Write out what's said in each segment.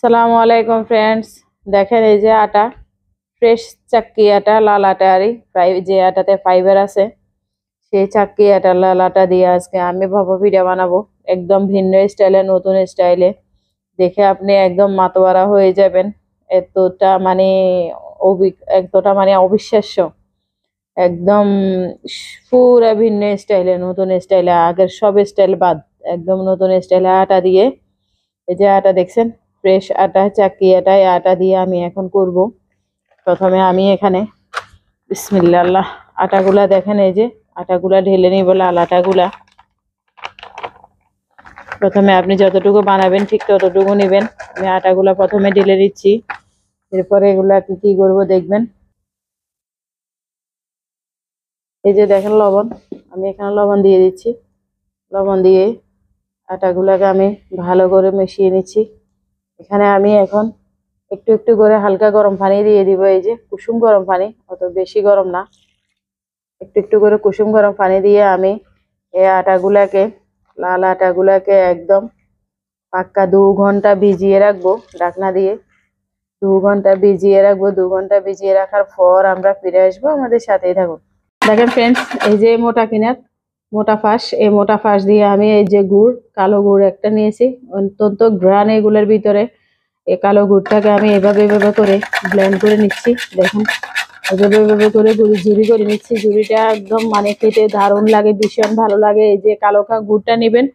সালামু আলাইকুম ফ্রেন্ডস। দেখেন এই যে আটা, ফ্রেশ চাক্কি আটা, লাল আটা আর যে আটাতে ফাইবার আছে সেই চাক্কি আটা লাল আটা দিয়ে আজকে আমি ভাপা পিঠা বানাবো। একদম ভিন্ন স্টাইলে, নতুন স্টাইলে। দেখে আপনি একদম মাতোয়ারা হয়ে যাবেন। এতটা মানে এতটা মানে অবিশ্বাস্য। একদম পুরা ভিন্ন স্টাইলে, নতুন স্টাইলে, আগের সব স্টাইল বাদ। একদম নতুন স্টাইলে আটা দিয়ে, এই যে আটা দেখছেন, ফ্রেশ আটা, চাক্কি আটা, এই আটা দিয়ে আমি এখন করব। প্রথমে আমি এখানে বিসমিল্লাহ আল্লাহ, আটাগুলা দেখেন, এই যে আটাগুলা ঢেলে নিব, লাল আটাগুলা। প্রথমে আপনি যতটুকু বানাবেন ঠিক ততটুকু নেবেন। আমি আটাগুলা প্রথমে ঢেলে দিচ্ছি, এরপরে এগুলাকে কি করব দেখবেন। এই যে দেখেন লবণ, আমি এখানে লবণ দিয়ে দিচ্ছি। লবণ দিয়ে আটাগুলাকে আমি ভালো করে মিশিয়ে নিচ্ছি। এখানে আমি এখন একটু একটু করে হালকা গরম পানি দিয়ে দিব। এই যে কুসুম গরম পানি, অত বেশি গরম না, একটু একটু করে কুসুম গরম পানি দিয়ে আমি এই আটাগুলাকে, লাল আটাগুলাকে একদম পাক্কা 2 ঘন্টা ভিজিয়ে রাখবো ঢাকনা দিয়ে। 2 ঘন্টা ভিজিয়ে রাখবো। 2 ঘন্টা ভিজিয়ে রাখার পর আমরা ফিরে আসবো, আমাদের সাথেই থাকুন। দেখেন ফ্রেন্ডস, এই যে মোটা কিনার মোটা ফাঁস, এই মোটা ফাঁস দিয়ে আমি এই যে গুড়, কালো গুড় একটা নিয়েছি, অত্যন্ত ঘ্রাণ এগুলোর ভিতরে। এই কালো গুড়টাকে আমি এভাবে এভাবে করে ব্লেন্ড করে নিচ্ছি। দেখুন, এভাবে এভাবে করে ঝুড়ি করে নিচ্ছি। ঝুড়িটা একদম মানে খেতে দারুণ লাগে, ভীষণ ভালো লাগে। এই যে কালো গুড়টা নেবেন,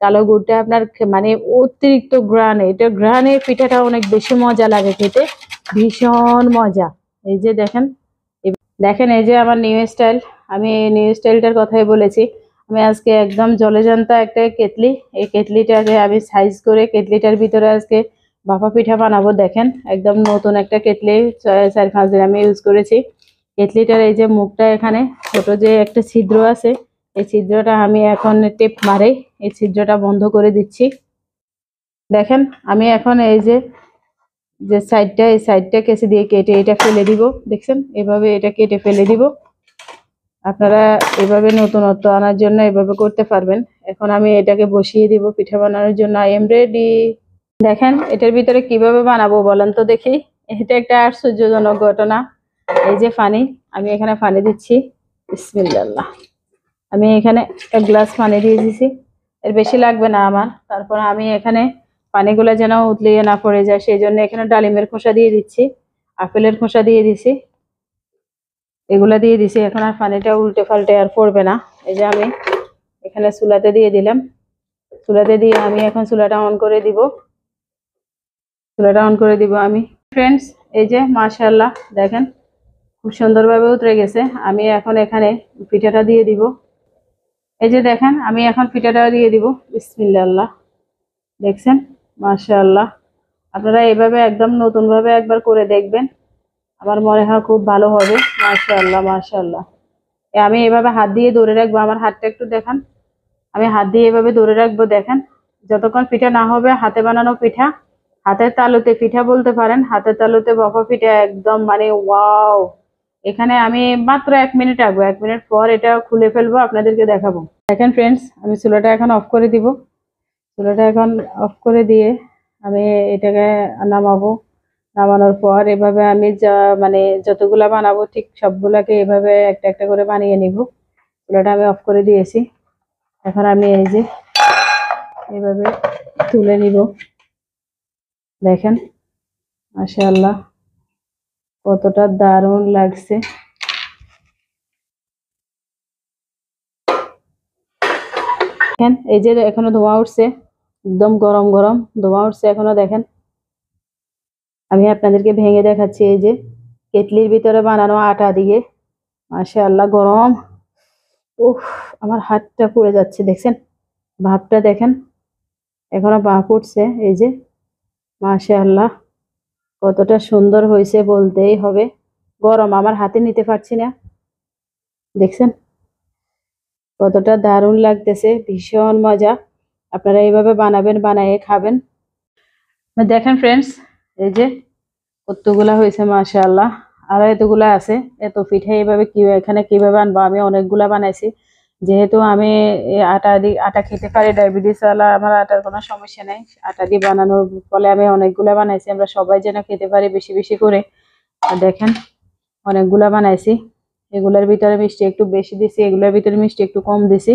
কালো গুড়টা আপনার মানে অতিরিক্ত ঘ্রাণে, এটা ঘ্রাণে পিঠাটা অনেক বেশি মজা লাগে খেতে, ভীষণ মজা। এই যে দেখেন, দেখেন এই যে আমার নিউ স্টাইল। আমি এই নিউ স্টাইলটার কথাই বলেছি। আমি আজকে একদম জলজান্তা একটা কেটলি, এই কেটলিটাকে আমি সাইজ করে কেটলিটার ভিতরে আজকে ভাপা পিঠা বানাবো। দেখেন একদম নতুন একটা কেটলি, 4-5 দিন আমি ইউজ করেছি। কেটলিটার এই যে মুখটা, এখানে ছোট যে একটা ছিদ্র আছে, এই ছিদ্রটা আমি এখন টেপ মারে এই ছিদ্রটা বন্ধ করে দিচ্ছি। দেখেন আমি এখন এই যে যে সাইডটা, এই সাইডটা কেসি দিয়ে কেটে এটা ফেলে দিব। দেখছেন, এভাবে এটা কেটে ফেলে দিব। আপনারা এভাবে নতুনত্ব আনার জন্য এভাবে করতে পারবেন। এখন আমি এটাকে বসিয়ে দিব পিঠা বানানোর জন্য। I am ready. দেখেন এটার ভিতরে কিভাবে বানাবো বলেন তো দেখি। এটা একটা আশ্চর্যজনক ঘটনা। এই যে পানি, আমি এখানে পানি দিচ্ছি। বিসমিল্লাহ, আমি এখানে 1 গ্লাস পানি দিয়ে দিছি, এর বেশি লাগবে না আমার। তারপর আমি এখানে পানিগুলো যেন উতলিয়ে না পড়ে যায়, সেই জন্য এখানে ডালিমের খোসা দিয়ে দিচ্ছি, আপেলের খোসা দিয়ে দিছি, এগুলা দিয়ে দিছি। এখন আর পানিটা উল্টে পাল্টে আর পড়বে না। এই যে আমি এখানে চুলাতে দিয়ে দিলাম। চুলাতে দিয়ে আমি এখন চুলাটা অন করে দিব। চুলাটা অন করে দিব আমি। ফ্রেন্ডস, এই যে মাশাআল্লাহ, দেখেন খুব সুন্দরভাবে উতরে গেছে। আমি এখন এখানে পিঠাটা দিয়ে দিব। এই যে দেখেন আমি এখন পিঠাটা দিয়ে দিব। বিসমিল্লাহ, দেখছেন, মাশাআল্লাহ। আপনারা এইভাবে একদম নতুন ভাবে একবার করে দেখবেন, আমার মনে হয় খুব ভালো হবে। মাশাআল্লাহ মাশাআল্লাহ। আমি এভাবে হাত দিয়ে ধরে রাখবো, আমার হাতটা একটু দেখান। আমি হাত দিয়ে এভাবে ধরে রাখবো। দেখেন, যতক্ষণ পিঠা না হবে, হাতে বানানো পিঠা, হাতের তালুতে পিঠা বলতে পারেন, হাতের তালুতে ভাপা পিঠা একদম মানে ওয়াও। এখানে আমি মাত্র 1 মিনিট রাখবো, 1 মিনিট পর এটা খুলে ফেলবো, আপনাদেরকে দেখাবো। দেখেন ফ্রেন্ডস, আমি চুলাটা এখন অফ করে দিব। চুলাটা এখন অফ করে দিয়ে আমি এটাকে নামাবো। নামানোর পর এভাবে আমি যা মানে যতগুলা বানাবো ঠিক সবগুলাকে এভাবে একটা একটা করে বানিয়ে নিব। চুলাটা আমি অফ করে দিয়েছি। এখন আমি এই যে এভাবে তুলে নিব। দেখেন মাশাআল্লাহ কতটা দারুণ লাগছে। দেখেন এই যে এখনো ধোঁয়া উঠছে, একদম গরম গরম ধোঁয়া উঠছে এখনো। দেখেন আমি আপনাদেরকে ভেঙে দেখাচ্ছি। এই যে কেটলির ভিতরে বানানো আটা দিয়ে, মাশাআল্লাহ গরম। উফ, আমার হাতটা পুড়ে যাচ্ছে। দেখছেন ভাবটা, দেখেন এখনো ভাপ উঠছে। এই যে মাশাআল্লাহ কতটা সুন্দর হয়েছে বলতেই হবে। গরম, আমার হাতে নিতে পারছি না। দেখছেন কতটা দারুণ লাগতেছে, ভীষণ মজা। আপনারা এইভাবে বানাবেন, বানিয়ে খাবেন। দেখেন ফ্রেন্ডস, এই যে কতগুলা হয়েছে মাশাআল্লাহ। আরো এতগুলা আছে। এত পিঠা এইভাবে কি এখানে কিভাবে আনবো, আমি অনেকগুলা বানাইছি। যেহেতু আমি আটা খেতে পারি, ডায়াবেটিস ওয়ালা, আমার আটার কোনো সমস্যা নেই। আটা দিয়ে বানানোর ফলে আমি অনেকগুলা বানাইছি, আমরা সবাই যেন খেতে পারি বেশি বেশি করে। আর দেখেন অনেকগুলা বানাইছি। এগুলোর ভিতরে মিষ্টি একটু বেশি দিছি, এগুলোর ভিতরে মিষ্টি একটু কম দিছি।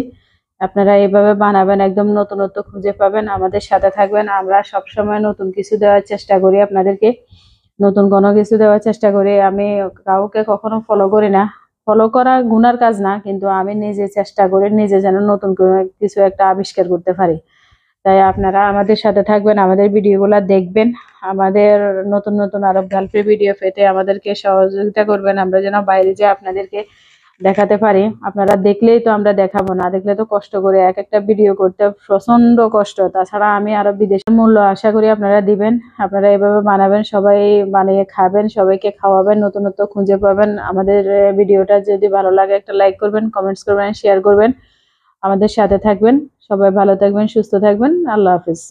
আপনারা এইভাবে বানাবেন, একদম নতুনত্ব খুঁজে পাবেন। আমাদের সাথে থাকবেন, আমরা সবসময় নতুন কিছু দেওয়ার চেষ্টা করি আপনাদেরকে, নতুন কোনো কিছু দেওয়ার চেষ্টা করি। আমি কাউকে কখনো ফলো করি না, ফলো করা গুনার কাজ না, কিন্তু আমি নিজে চেষ্টা করি নিজে যেন নতুন কোনো কিছু একটা আবিষ্কার করতে পারি। তাই আপনারা আমাদের সাথে থাকবেন, আমাদের ভিডিওগুলো দেখবেন, আমাদের নতুন নতুন আরো গল্পের ভিডিও পেতে আমাদেরকে সহযোগিতা করবেন, আমরা যেন বাইরে যেয়ে আপনাদেরকে দেখাতে পারি। আপনারা দেখলেই তো আমরা দেখাবো, না দেখলে তো কষ্ট করে এক একটা ভিডিও করতে প্রচন্ড কষ্ট। তাছাড়া আমি আরো বিদেশের মূল্য আশা করি আপনারা দিবেন। আপনারা এভাবে বানাবেন, সবাই বানিয়ে খাবেন, সবাইকে খাওয়াবেন, নতুনত্ব খুঁজে পাবেন। আমাদের ভিডিওটা যদি ভালো লাগে একটা লাইক করবেন, কমেন্টস করবেন, শেয়ার করবেন, আমাদের সাথে থাকবেন। সবাই ভালো থাকবেন, সুস্থ থাকবেন। আল্লাহ হাফিজ।